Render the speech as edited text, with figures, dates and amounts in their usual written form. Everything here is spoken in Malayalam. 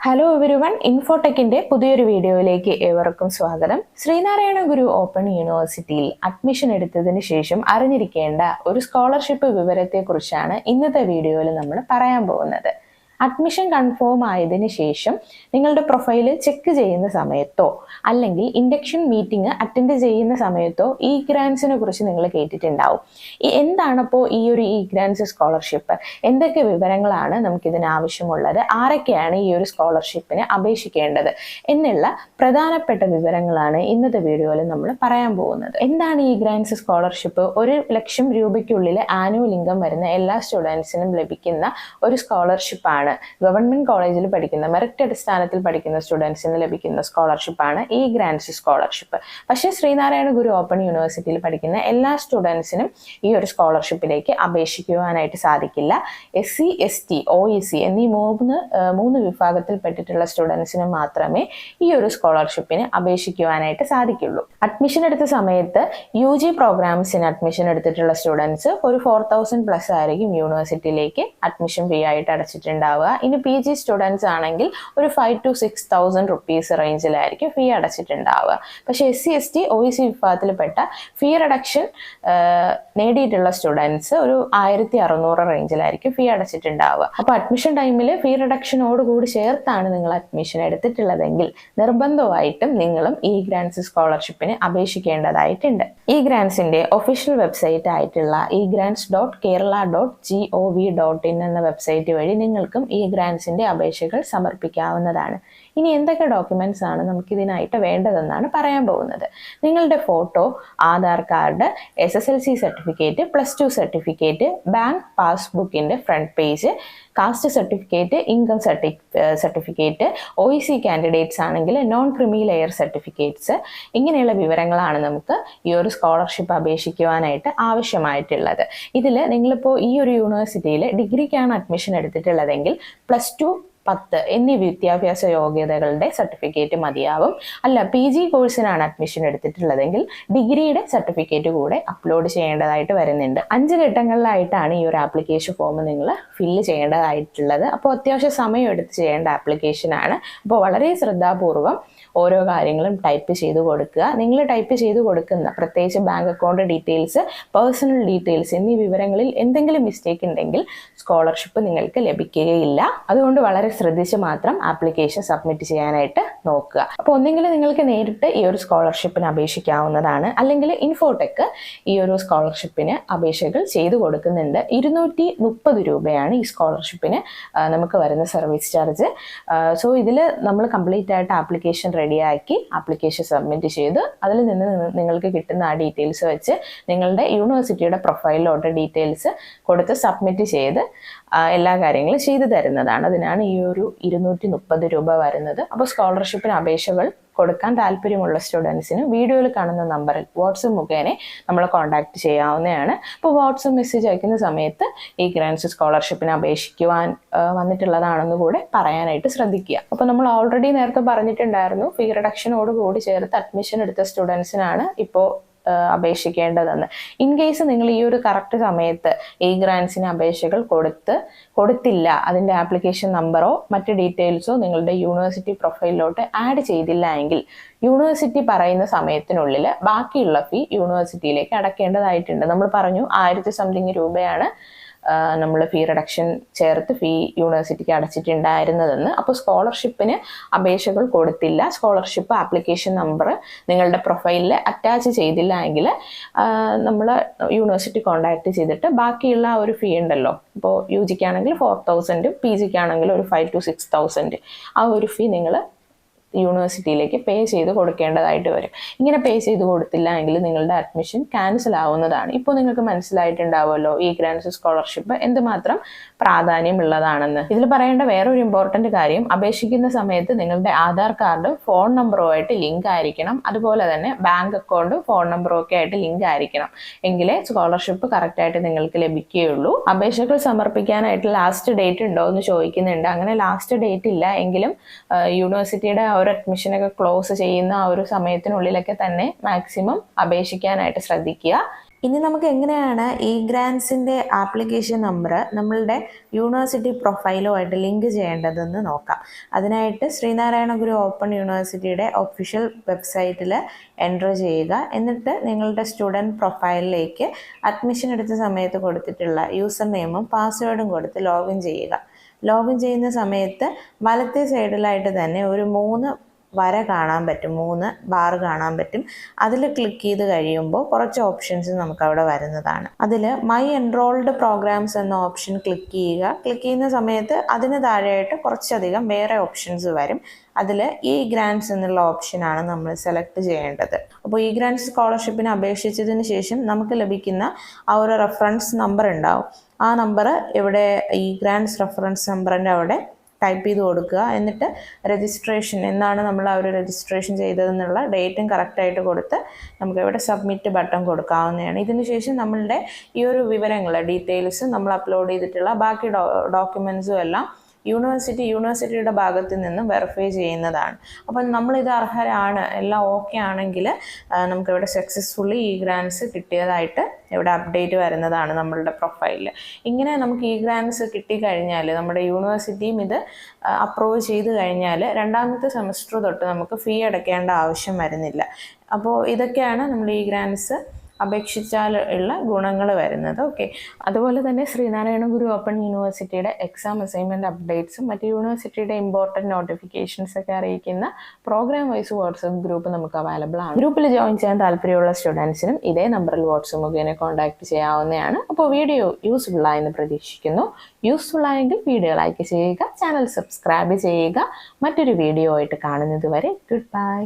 ഹലോ എവരിവൺ, ഇൻഫോടെക്കിന്റെ പുതിയൊരു വീഡിയോയിലേക്ക് ഏവർക്കും സ്വാഗതം. ശ്രീനാരായണ ഗുരു ഓപ്പൺ യൂണിവേഴ്സിറ്റിയിൽ അഡ്മിഷൻ എടുത്തതിന് ശേഷം അറിഞ്ഞിരിക്കേണ്ട ഒരു സ്കോളർഷിപ്പ് വിവരത്തെക്കുറിച്ചാണ് ഇന്നത്തെ വീഡിയോയിൽ നമ്മൾ പറയാൻ പോകുന്നത്. അഡ്മിഷൻ കൺഫേം ആയതിനു ശേഷം നിങ്ങളുടെ പ്രൊഫൈല് ചെക്ക് ചെയ്യുന്ന സമയത്തോ അല്ലെങ്കിൽ ഇൻഡക്ഷൻ മീറ്റിംഗ് അറ്റൻഡ് ചെയ്യുന്ന സമയത്തോ ഈ ഗ്രാൻസിനെ കുറിച്ച് നിങ്ങൾ കേട്ടിട്ടുണ്ടാവും. എന്താണപ്പോൾ ഈ ഒരു ഇ ഗ്രാൻസ് സ്കോളർഷിപ്പ്, എന്തൊക്കെ വിവരങ്ങളാണ് നമുക്കിതിന് ആവശ്യമുള്ളത്, ആരൊക്കെയാണ് ഈ ഒരു സ്കോളർഷിപ്പിന് അപേക്ഷിക്കേണ്ടത് എന്നുള്ള പ്രധാനപ്പെട്ട വിവരങ്ങളാണ് ഇന്നത്തെ വീഡിയോയിൽ നമ്മൾ പറയാൻ പോകുന്നത്. എന്താണ് ഈ ഗ്രാൻസ് സ്കോളർഷിപ്പ്? 1,00,000 രൂപയ്ക്കുള്ളിൽ ആനുവൽ ഇൻകം വരുന്ന എല്ലാ സ്റ്റുഡൻസിനും ലഭിക്കുന്ന ഒരു സ്കോളർഷിപ്പാണ്. ഗവൺമെന്റ് കോളേജിൽ പഠിക്കുന്ന മെറിറ്റ് അടിസ്ഥാനത്തിൽ പഠിക്കുന്ന സ്റ്റുഡൻസിന് ലഭിക്കുന്ന സ്കോളർഷിപ്പാണ് ഈ ഗ്രാൻസ് സ്കോളർഷിപ്പ്. പക്ഷേ ശ്രീനാരായണ ഗുരു ഓപ്പൺ യൂണിവേഴ്സിറ്റിയിൽ പഠിക്കുന്ന എല്ലാ സ്റ്റുഡൻസിനും ഈ ഒരു സ്കോളർഷിപ്പിലേക്ക് അപേക്ഷിക്കുവാനായിട്ട് സാധിക്കില്ല. SC, ST, OEC എന്നീ മൂന്ന് വിഭാഗത്തിൽപ്പെട്ടിട്ടുള്ള സ്റ്റുഡൻസിന് മാത്രമേ ഈ ഒരു സ്കോളർഷിപ്പിന് അപേക്ഷിക്കുവാനായിട്ട് സാധിക്കുള്ളൂ. അഡ്മിഷൻ എടുത്ത സമയത്ത് UG പ്രോഗ്രാംസിന് അഡ്മിഷൻ എടുത്തിട്ടുള്ള സ്റ്റുഡൻസ് ഒരു 4,000 പ്ലസ് ആയിരിക്കും യൂണിവേഴ്സിറ്റിയിലേക്ക് അഡ്മിഷൻ ഫീ ആയിട്ട് അടച്ചിട്ടുണ്ടാവുക. ഇനി PG സ്റ്റുഡൻസ് ആണെങ്കിൽ ഒരു 5,000 to 6,000 റുപ്പീസ് റേഞ്ചിലായിരിക്കും ഫീ അടച്ചിട്ടുണ്ടാവുക. പക്ഷേ SC, ST, OEC വിഭാഗത്തിൽപ്പെട്ട ഫീ റിഡക്ഷൻ നേടിയിട്ടുള്ള സ്റ്റുഡൻസ് ഒരു 1,600 റേഞ്ചിലായിരിക്കും ഫീ അടച്ചിട്ടുണ്ടാവുക. അപ്പോൾ അഡ്മിഷൻ ടൈമിൽ ഫീ റിഡക്ഷനോട് കൂടി ചേർത്താണ് നിങ്ങൾ അഡ്മിഷൻ എടുത്തിട്ടുള്ളതെങ്കിൽ നിർബന്ധമായിട്ടും നിങ്ങളും ഈ ഗ്രാൻസ് സ്കോളർഷിപ്പിന് അപേക്ഷിക്കേണ്ടതായിട്ടുണ്ട്. ഈ ഗ്രാൻസിന്റെ ഒഫീഷ്യൽ വെബ്സൈറ്റ് ആയിട്ടുള്ള egrants.kerala.gov.in എന്ന വെബ്സൈറ്റ് വഴി നിങ്ങൾക്കും ഈ ഗ്രാൻസിന്റെ അപേക്ഷകൾ സമർപ്പിക്കാവുന്നതാണ്. ഇനി എന്തൊക്കെ ഡോക്യുമെന്റ്സ് ആണ് നമുക്ക് ഇതിനായിട്ട് വേണ്ടതെന്നാണ് പറയാൻ പോകുന്നത്. നിങ്ങളുടെ photo, Aadhaar card, SSLC certificate, +2 certificate, bank പാസ്ബുക്കിന്റെ front page, caste certificate, income certificate, OEC candidates ആണെങ്കിൽ നോൺ ക്രിമി ലെയർ സർട്ടിഫിക്കറ്റ്സ്, ഇങ്ങനെയുള്ള വിവരങ്ങളാണ് നമുക്ക് ഈ ഒരു സ്കോളർഷിപ്പ് അപേക്ഷിക്കുവാനായിട്ട് ആവശ്യമായിട്ടുള്ളത്. ഇതിൽ നിങ്ങളിപ്പോൾ ഈ ഒരു യൂണിവേഴ്സിറ്റിയിൽ ഡിഗ്രിക്കാണ് അഡ്മിഷൻ എടുത്തിട്ടുള്ളതെങ്കിൽ +2, 10 എന്നീ വിദ്യാഭ്യാസ യോഗ്യതകളുടെ സർട്ടിഫിക്കറ്റ് മതിയാവും. അല്ല, PG കോഴ്സിനാണ് അഡ്മിഷൻ എടുത്തിട്ടുള്ളതെങ്കിൽ ഡിഗ്രിയുടെ സർട്ടിഫിക്കറ്റ് കൂടെ അപ്ലോഡ് ചെയ്യേണ്ടതായിട്ട് വരുന്നുണ്ട്. 5 ഘട്ടങ്ങളിലായിട്ടാണ് ഈ ഒരു ആപ്ലിക്കേഷൻ ഫോം നിങ്ങൾ ഫില്ല് ചെയ്യേണ്ടതായിട്ടുള്ളത്. അപ്പോൾ അത്യാവശ്യം സമയം എടുത്ത് ചെയ്യേണ്ട ആപ്ലിക്കേഷനാണ്. അപ്പോൾ വളരെ ശ്രദ്ധാപൂർവം ഓരോ കാര്യങ്ങളും ടൈപ്പ് ചെയ്ത് കൊടുക്കുക. നിങ്ങൾ ടൈപ്പ് ചെയ്ത് കൊടുക്കുന്ന പ്രത്യേകിച്ച് bank account details, personal details എന്നീ വിവരങ്ങളിൽ എന്തെങ്കിലും മിസ്റ്റേക്ക് ഉണ്ടെങ്കിൽ സ്കോളർഷിപ്പ് നിങ്ങൾക്ക് ലഭിക്കുകയില്ല. അതുകൊണ്ട് വളരെ ശ്രദ്ധിച്ച് മാത്രം ആപ്ലിക്കേഷൻ സബ്മിറ്റ് ചെയ്യാനായിട്ട് നോക്കുക. അപ്പോൾ ഒന്നെങ്കിൽ നിങ്ങൾക്ക് നേരിട്ട് ഈ ഒരു സ്കോളർഷിപ്പിന് അപേക്ഷിക്കാവുന്നതാണ്, അല്ലെങ്കിൽ ഇൻഫോടെക് ഈ ഒരു സ്കോളർഷിപ്പിന് അപേക്ഷകൾ ചെയ്തു കൊടുക്കുന്നുണ്ട്. 230 രൂപയാണ് ഈ സ്കോളർഷിപ്പിന് നമുക്ക് വരുന്ന സർവീസ് ചാർജ്. സോ ഇതിൽ നമ്മൾ കംപ്ലീറ്റ് ആയിട്ട് ആപ്ലിക്കേഷൻ റെഡിയാക്കി ആപ്ലിക്കേഷൻ സബ്മിറ്റ് ചെയ്ത് അതിൽ നിന്ന് നിങ്ങൾക്ക് കിട്ടുന്ന ആ ഡീറ്റെയിൽസ് വെച്ച് നിങ്ങളുടെ യൂണിവേഴ്സിറ്റിയുടെ പ്രൊഫൈലിലോട്ട് ഡീറ്റെയിൽസ് കൊടുത്ത് സബ്മിറ്റ് ചെയ്ത് എല്ലാ കാര്യങ്ങളും ചെയ്തു തരുന്നതാണ്. അതിനാണ് ഈ ഒരു 230 രൂപ വരുന്നത്. അപ്പോൾ സ്കോളർഷിപ്പിന് അപേക്ഷകൾ കൊടുക്കാൻ താല്പര്യമുള്ള സ്റ്റുഡൻസിന് വീഡിയോയിൽ കാണുന്ന നമ്പറിൽ വാട്സപ്പ് മുഖേന നമ്മളെ കോൺടാക്ട് ചെയ്യാവുന്നതാണ്. അപ്പോൾ വാട്സപ്പ് മെസ്സേജ് അയക്കുന്ന സമയത്ത് ഈ ഗ്രാൻസ് സ്കോളർഷിപ്പിന് അപേക്ഷിക്കുവാൻ വന്നിട്ടുള്ളതാണെന്ന് കൂടെ പറയാനായിട്ട് ശ്രദ്ധിക്കുക. അപ്പോൾ നമ്മൾ ഓൾറെഡി നേരത്തെ പറഞ്ഞിട്ടുണ്ടായിരുന്നു, ഫീ റിഡക്ഷനോട് കൂടി ചേർത്ത് അഡ്മിഷൻ എടുത്ത സ്റ്റുഡൻസിനാണ് ഇപ്പോൾ അപേക്ഷിക്കേണ്ടതെന്ന്. ഇൻ കേസ് നിങ്ങൾ ഈ ഒരു കറക്റ്റ് സമയത്ത് ഈ ഗ്രാൻസിന് അപേക്ഷകൾ കൊടുത്തില്ല, അതിൻ്റെ ആപ്ലിക്കേഷൻ നമ്പറോ മറ്റ് ഡീറ്റെയിൽസോ നിങ്ങളുടെ യൂണിവേഴ്സിറ്റി പ്രൊഫൈലിലോട്ട് ആഡ് ചെയ്തില്ല എങ്കിൽ യൂണിവേഴ്സിറ്റി പറയുന്ന സമയത്തിനുള്ളിൽ ബാക്കിയുള്ള ഫീ യൂണിവേഴ്സിറ്റിയിലേക്ക് അടക്കേണ്ടതായിട്ടുണ്ട്. നമ്മൾ പറഞ്ഞു 1000 സംതിങ് രൂപയാണ് നമ്മൾ ഫീ റിഡക്ഷൻ ചേർത്ത് ഫീ യൂണിവേഴ്സിറ്റിക്ക് അടച്ചിട്ടുണ്ടായിരുന്നതെന്ന്. അപ്പോൾ സ്കോളർഷിപ്പിന് അപേക്ഷകൾ കൊടുത്തില്ല, സ്കോളർഷിപ്പ് ആപ്ലിക്കേഷൻ നമ്പർ നിങ്ങളുടെ പ്രൊഫൈലിൽ അറ്റാച്ച് ചെയ്തില്ല എങ്കിൽ നമ്മൾ യൂണിവേഴ്സിറ്റി കോൺടാക്ട് ചെയ്തിട്ട് ബാക്കിയുള്ള ഒരു ഫീ ഉണ്ടല്ലോ, ഇപ്പോൾ UG ആണെങ്കിൽ 4,000, PG ആണെങ്കിൽ ഒരു 5,000 to 6,000 ആ ഒരു ഫീ നിങ്ങൾ യൂണിവേഴ്സിറ്റിയിലേക്ക് പേ ചെയ്ത് കൊടുക്കേണ്ടതായിട്ട് വരും. ഇങ്ങനെ പേ ചെയ്ത് കൊടുത്തില്ല എങ്കിൽ നിങ്ങളുടെ അഡ്മിഷൻ ക്യാൻസൽ ആവുന്നതാണ്. ഇപ്പോൾ നിങ്ങൾക്ക് മനസ്സിലായിട്ടുണ്ടാവുമല്ലോ ഈ ഗ്രാൻസ് സ്കോളർഷിപ്പ് എന്തുമാത്രം പ്രാധാന്യമുള്ളതാണെന്ന്. ഇതിൽ പറയേണ്ട വേറൊരു ഇമ്പോർട്ടൻറ്റ് കാര്യം, അപേക്ഷിക്കുന്ന സമയത്ത് നിങ്ങളുടെ ആധാർ കാർഡും ഫോൺ നമ്പറുമായിട്ട് ലിങ്ക് ആയിരിക്കണം. അതുപോലെ തന്നെ ബാങ്ക് അക്കൗണ്ടും ഫോൺ നമ്പറും ഒക്കെ ആയിട്ട് ലിങ്ക് ആയിരിക്കണം. എങ്കിലേ സ്കോളർഷിപ്പ് കറക്റ്റായിട്ട് നിങ്ങൾക്ക് ലഭിക്കുകയുള്ളൂ. അപേക്ഷകൾ സമർപ്പിക്കാനായിട്ട് ലാസ്റ്റ് ഡേറ്റ് ഉണ്ടോ എന്ന് ചോദിക്കുന്നുണ്ട്. അങ്ങനെ ലാസ്റ്റ് ഡേറ്റ് ഇല്ല എങ്കിലും യൂണിവേഴ്സിറ്റിയുടെ ഒരു അഡ്മിഷനൊക്കെ ക്ലോസ് ചെയ്യുന്ന ആ ഒരു സമയത്തിനുള്ളിലൊക്കെ തന്നെ മാക്സിമം അപേക്ഷിക്കാനായിട്ട് ശ്രദ്ധിക്കുക. ഇനി നമുക്ക് എങ്ങനെയാണ് ഈ ഗ്രാൻസിൻ്റെ ആപ്ലിക്കേഷൻ നമ്പർ നമ്മളുടെ യൂണിവേഴ്സിറ്റി പ്രൊഫൈലുമായിട്ട് ലിങ്ക് ചെയ്യേണ്ടതെന്ന് നോക്കാം. അതിനായിട്ട് ശ്രീനാരായണ ഗുരു ഓപ്പൺ യൂണിവേഴ്സിറ്റിയുടെ ഒഫീഷ്യൽ വെബ്സൈറ്റിൽ എൻ്റർ ചെയ്യുക. എന്നിട്ട് നിങ്ങളുടെ സ്റ്റുഡൻറ്റ് പ്രൊഫൈലിലേക്ക് അഡ്മിഷൻ എടുത്ത സമയത്ത് കൊടുത്തിട്ടുള്ള യൂസർ നെയിമും പാസ്വേഡും കൊടുത്ത് ലോഗിൻ ചെയ്യുക. ലോഗിൻ ചെയ്യുന്ന സമയത്ത് വലത്തെ സൈഡിലായിട്ട് തന്നെ ഒരു 3 വര കാണാൻ പറ്റും, 3 ബാർ കാണാൻ പറ്റും. അതിൽ ക്ലിക്ക് ചെയ്ത് കഴിയുമ്പോൾ കുറച്ച് ഓപ്ഷൻസ് നമുക്ക് അവിടെ വരുന്നതാണ്. അതിൽ മൈ എൻറോൾഡ് പ്രോഗ്രാംസ് എന്ന ഓപ്ഷൻ ക്ലിക്ക് ചെയ്യുക. ക്ലിക്ക് ചെയ്യുന്ന സമയത്ത് അതിന് താഴെയായിട്ട് കുറച്ചധികം വേറെ ഓപ്ഷൻസ് വരും. അതിൽ ഇ ഗ്രാൻസ് എന്നുള്ള ഓപ്ഷനാണ് നമ്മൾ സെലക്ട് ചെയ്യേണ്ടത്. അപ്പോൾ ഇ ഗ്രാൻസ് സ്കോളർഷിപ്പിന് അപേക്ഷിച്ചതിന് ശേഷം നമുക്ക് ലഭിക്കുന്ന ആ ഒരു റെഫറൻസ് നമ്പർ ഉണ്ടാവും. ആ നമ്പർ ഇവിടെ ഈ ഗ്രാൻസ് റെഫറൻസ് നമ്പറിൻ്റെ അവിടെ ടൈപ്പ് ചെയ്ത് കൊടുക്കുക. എന്നിട്ട് രജിസ്ട്രേഷൻ എന്നാണ് നമ്മൾ ആ ഒരു രജിസ്ട്രേഷൻ ചെയ്തതെന്നുള്ള ഡേറ്റും കറക്റ്റായിട്ട് കൊടുത്ത് നമുക്ക് ഇവിടെ സബ്മിറ്റ് ബട്ടൺ കൊടുക്കാവുന്നതാണ്. ഇതിന് ശേഷം നമ്മളുടെ ഈ ഒരു വിവരങ്ങൾ ഡീറ്റെയിൽസ് നമ്മൾ അപ്ലോഡ് ചെയ്തിട്ടുള്ള ബാക്കി ഡോക്യുമെൻസും എല്ലാം യൂണിവേഴ്സിറ്റിയുടെ ഭാഗത്ത് നിന്നും വെരിഫൈ ചെയ്യുന്നതാണ്. അപ്പം നമ്മളിത് അർഹരാണ്, എല്ലാം ഓക്കെ ആണെങ്കിൽ നമുക്കിവിടെ സക്സസ്ഫുള്ളി ഈ ഗ്രാൻസ് കിട്ടിയതായിട്ട് ഇവിടെ അപ്ഡേറ്റ് വരുന്നതാണ് നമ്മളുടെ പ്രൊഫൈലിൽ. ഇങ്ങനെ നമുക്ക് ഈ ഗ്രാൻസ് കിട്ടിക്കഴിഞ്ഞാൽ നമ്മുടെ യൂണിവേഴ്സിറ്റിയും ഇത് അപ്രൂവ് ചെയ്ത് കഴിഞ്ഞാൽ 2ാമത്തെ സെമസ്റ്റർ തൊട്ട് നമുക്ക് ഫീ അടയ്ക്കേണ്ട ആവശ്യം വരുന്നില്ല. അപ്പോൾ ഇതൊക്കെയാണ് നമ്മൾ ഈ ഗ്രാൻസ് അപേക്ഷിച്ചാൽ ഉള്ള ഗുണങ്ങൾ വരുന്നത്. ഓക്കെ, അതുപോലെ തന്നെ ശ്രീനാരായണ ഗുരു ഓപ്പൺ യൂണിവേഴ്സിറ്റിയുടെ എക്സാം അസൈൻമെൻറ്റ് അപ്ഡേറ്റ്സും മറ്റ് യൂണിവേഴ്സിറ്റിയുടെ ഇമ്പോർട്ടൻറ്റ് നോട്ടിഫിക്കേഷൻസ് ഒക്കെ അറിയിക്കുന്ന പ്രോഗ്രാം വൈസ് വാട്സപ്പ് ഗ്രൂപ്പ് നമുക്ക് അവൈലബിൾ ആണ്. ഗ്രൂപ്പിൽ ജോയിൻ ചെയ്യാൻ താല്പര്യമുള്ള സ്റ്റുഡൻസിനും ഇതേ നമ്പറിൽ വാട്സപ്പ് മുഖേന കോൺടാക്ട് ചെയ്യാവുന്നതാണ്. അപ്പോൾ വീഡിയോ യൂസ്ഫുൾ ആയെന്ന് പ്രതീക്ഷിക്കുന്നു. യൂസ്ഫുൾ ആയെങ്കിൽ വീഡിയോ ലൈക്ക് ചെയ്യുക, ചാനൽ സബ്സ്ക്രൈബ് ചെയ്യുക. മറ്റൊരു വീഡിയോ ആയിട്ട് കാണുന്നത് വരെ ഗുഡ് ബൈ.